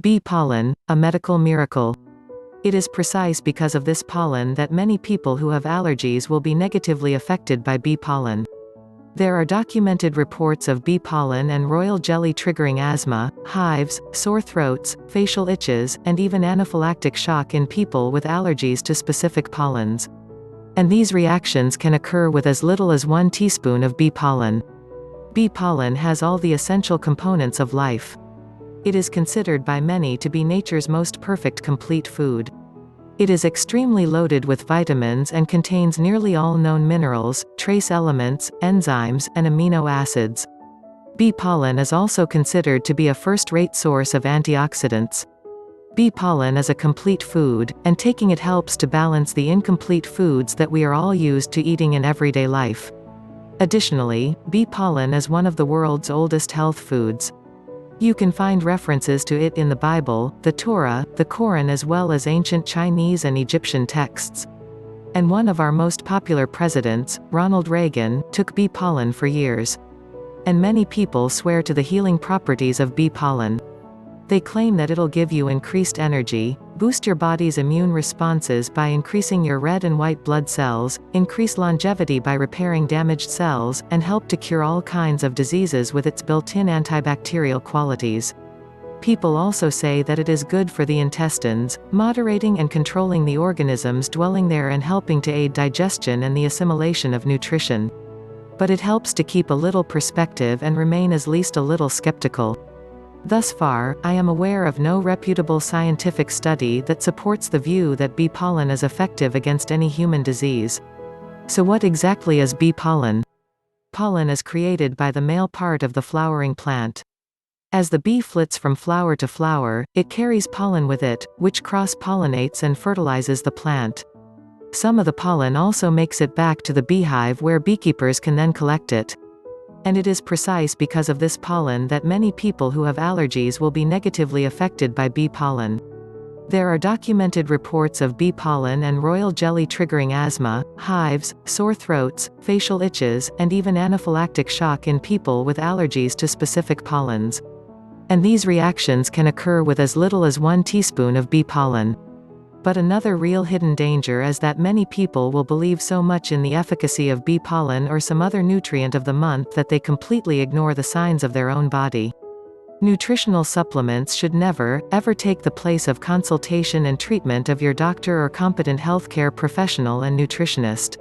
Bee pollen, a medical miracle. It is precise because of this pollen that many people who have allergies will be negatively affected by bee pollen. There are documented reports of bee pollen and royal jelly triggering asthma, hives, sore throats, facial itches, and even anaphylactic shock in people with allergies to specific pollens. And these reactions can occur with as little as 1 teaspoon of bee pollen. Bee pollen has all the essential components of life. It is considered by many to be nature's most perfect complete food. It is extremely loaded with vitamins and contains nearly all known minerals, trace elements, enzymes, and amino acids. Bee pollen is also considered to be a first-rate source of antioxidants. Bee pollen is a complete food, and taking it helps to balance the incomplete foods that we are all used to eating in everyday life. Additionally, bee pollen is one of the world's oldest health foods. You can find references to it in the Bible, the Torah, the Quran, as well as ancient Chinese and Egyptian texts. And one of our most popular presidents, Ronald Reagan, took bee pollen for years. And many people swear to the healing properties of bee pollen. They claim that it'll give you increased energy, boost your body's immune responses by increasing your red and white blood cells, increase longevity by repairing damaged cells, and help to cure all kinds of diseases with its built-in antibacterial qualities. People also say that it is good for the intestines, moderating and controlling the organisms dwelling there and helping to aid digestion and the assimilation of nutrition. But it helps to keep a little perspective and remain at least a little skeptical. Thus far, I am aware of no reputable scientific study that supports the view that bee pollen is effective against any human disease. So what exactly is bee pollen? Pollen is created by the male part of the flowering plant. As the bee flits from flower to flower, it carries pollen with it, which cross-pollinates and fertilizes the plant. Some of the pollen also makes it back to the beehive where beekeepers can then collect it. And it is precise because of this pollen that many people who have allergies will be negatively affected by bee pollen. There are documented reports of bee pollen and royal jelly triggering asthma, hives, sore throats, facial itches, and even anaphylactic shock in people with allergies to specific pollens. And these reactions can occur with as little as 1 teaspoon of bee pollen. But another real hidden danger is that many people will believe so much in the efficacy of bee pollen or some other nutrient of the month that they completely ignore the signs of their own body. Nutritional supplements should never, ever take the place of consultation and treatment of your doctor or competent healthcare professional and nutritionist.